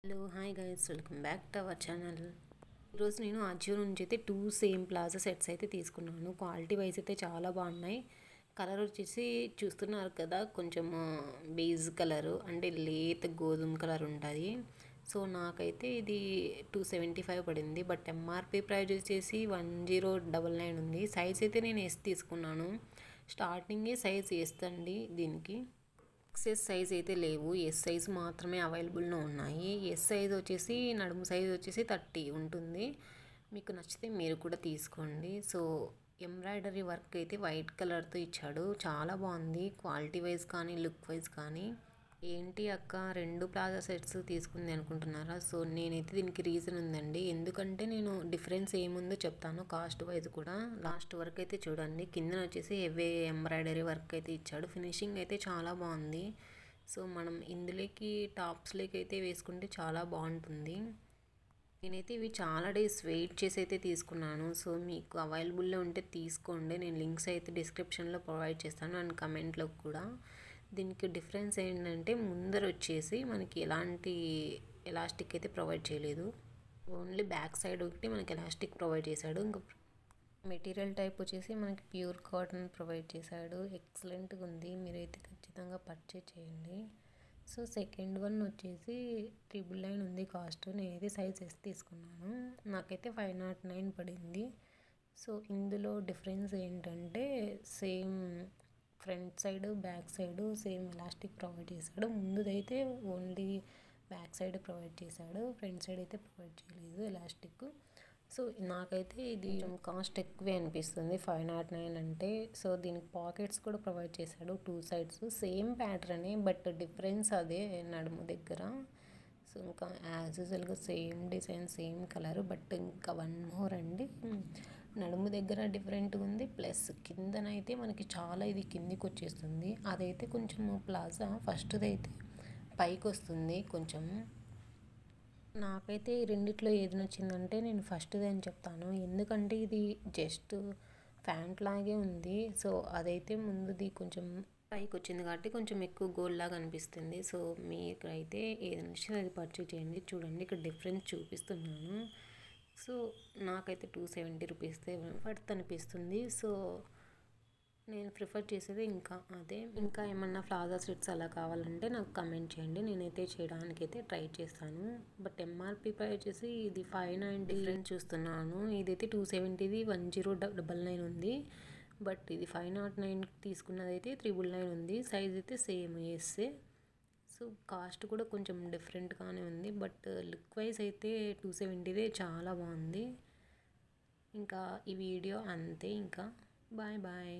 Hello hi guys, welcome back to our channel. ఈరోజు నేను అజియో నుంచి అయితే 2 సేమ్ ప్లాజా సెట్స్ అయితే తీసుకున్నాను. క్వాలిటీ వైజ్ అయితే చాలా బాగున్నాయి. కలర్ వచ్చేసి చూస్తున్నారు కదా, కొంచెం బేజ్ కలరు అంటే లేత గోధుమ కలర్ ఉంటుంది. సో నాకైతే ఇది 275 పడింది. బట్ ఎంఆర్పి ప్రైస్ వచ్చేసి 1099 ఉంది. సైజ్ అయితే నేను ఎస్ తీసుకున్నాను. స్టార్టింగే సైజ్ ఎస్ అండి. దీనికి ఎక్సెస్ సైజ్ అయితే లేవు, ఎస్ సైజ్ మాత్రమే అవైలబుల్లో ఉన్నాయి. ఎస్ సైజ్ వచ్చేసి నడుము సైజ్ వచ్చేసి 30 ఉంటుంది. మీకు నచ్చితే మీరు కూడా తీసుకోండి. సో ఎంబ్రాయిడరీ వర్క్ అయితే వైట్ కలర్తో ఇచ్చాడు, చాలా బాగుంది క్వాలిటీ వైజ్ కానీ లుక్ వైజ్ కానీ. ఏంటి అక్క 2 ప్లాజా సెట్స్ తీసుకుంది అనుకుంటున్నారా? సో నేనైతే దీనికి రీజన్ ఉందండి. ఎందుకంటే నేను డిఫరెన్స్ ఏముందో చెప్తాను, కాస్ట్ వైజ్ కూడా. లాస్ట్ వరకు అయితే చూడండి. కింద వచ్చేసి హెవీ ఎంబ్రాయిడరీ వర్క్ అయితే ఇచ్చాడు. ఫినిషింగ్ అయితే చాలా బాగుంది. సో మనం ఇందులోకి టాప్స్లోకి అయితే వేసుకుంటే చాలా బాగుంటుంది. నేనైతే ఇవి చాలా డేస్ వెయిట్ చేసి అయితే తీసుకున్నాను. సో మీకు అవైలబుల్లో ఉంటే తీసుకోండి. నేను లింక్స్ అయితే డిస్క్రిప్షన్లో ప్రొవైడ్ చేస్తాను అండ్ కమెంట్లో కూడా. దీనికి డిఫరెన్స్ ఏంటంటే ముందర వచ్చేసి మనకి ఎలాంటి ఎలాస్టిక్ అయితే ప్రొవైడ్ చేయలేదు. ఓన్లీ బ్యాక్ సైడ్ ఒకటి మనకి ఎలాస్టిక్ ప్రొవైడ్ చేశాడు. ఇంకా మెటీరియల్ టైప్ వచ్చేసి మనకి ప్యూర్ కాటన్ ప్రొవైడ్ చేశాడు. ఎక్సలెంట్గా ఉంది, మీరైతే ఖచ్చితంగా పర్చేజ్ చేయండి. సో సెకండ్ వన్ వచ్చేసి 999 ఉంది కాస్ట్. నేనైతే సైజ్ ఎస్ తీసుకున్నాను. నాకైతే 509 పడింది. సో ఇందులో డిఫరెన్స్ ఏంటంటే same front side back side same elastic provide చేశాడు. ముందుదైతే ఓన్లీ బ్యాక్ సైడ్ ప్రొవైడ్ చేశాడు, ఫ్రంట్ సైడ్ అయితే ప్రొవైడ్ చేయలేదు ఎలాస్టిక్. సో నాకైతే ఇది కాస్ట్ ఎక్కువే అనిపిస్తుంది 509 అంటే. సో దీనికి పాకెట్స్ కూడా ప్రొవైడ్ చేశాడు 2 సైడ్స్. సేమ్ ప్యాటర్నే బట్ డిఫరెన్స్ అదే నడుము దగ్గర. సో ఇంకా యాజ్ యూజువల్గా same design same colour. But ఇంకా వన్ మోర్ అండి, నడుము దగ్గర డిఫరెంట్గా ఉంది. ప్లస్ కిందనైతే మనకి చాలా ఇది కిందికి వచ్చేస్తుంది. అదైతే కొంచెం ప్లాజా ఫస్ట్ది అయితే పైకి వస్తుంది కొంచెం. నాకైతే ఈ రెండిట్లో ఏది నచ్చిందంటే నేను ఫస్ట్ది అని చెప్తాను. ఎందుకంటే ఇది జస్ట్ ప్యాంట్ లాగే ఉంది. సో అదైతే ముందుది కొంచెం పైకి వచ్చింది కాబట్టి కొంచెం ఎక్కువ గోల్డ్ లాగా అనిపిస్తుంది. సో మీకైతే ఏది నచ్చితే అది పర్చేజ్ చేయండి. చూడండి ఇక్కడ డిఫరెన్స్ చూపిస్తున్నాను. సో నాకైతే 270 రూపీస్తే వర్త్ అనిపిస్తుంది. సో నేను ప్రిఫర్ చేసేది ఇంకా అదే. ఇంకా ఏమన్నా ప్లాజా సెట్స్ అలా కావాలంటే నాకు కమెంట్ చేయండి, నేనైతే చేయడానికైతే ట్రై చేస్తాను. బట్ ఎంఆర్పి ప్రైస్ వచ్చేసి ఇది 590 డిఫరెన్స్ చూస్తున్నాను. ఇదైతే 270ది 1099 ఉంది. బట్ ఇది 509 తీసుకున్నదైతే 999 ఉంది. సైజ్ అయితే సేమ్ ఎస్సే. సో కాస్ట్ కూడా కొంచెం డిఫరెంట్గానే ఉంది. బట్ లుక్ వైజ్ అయితే 270దే చాలా బాగుంది. ఇంకా ఈ వీడియో అంతే. ఇంకా బాయ్ బాయ్.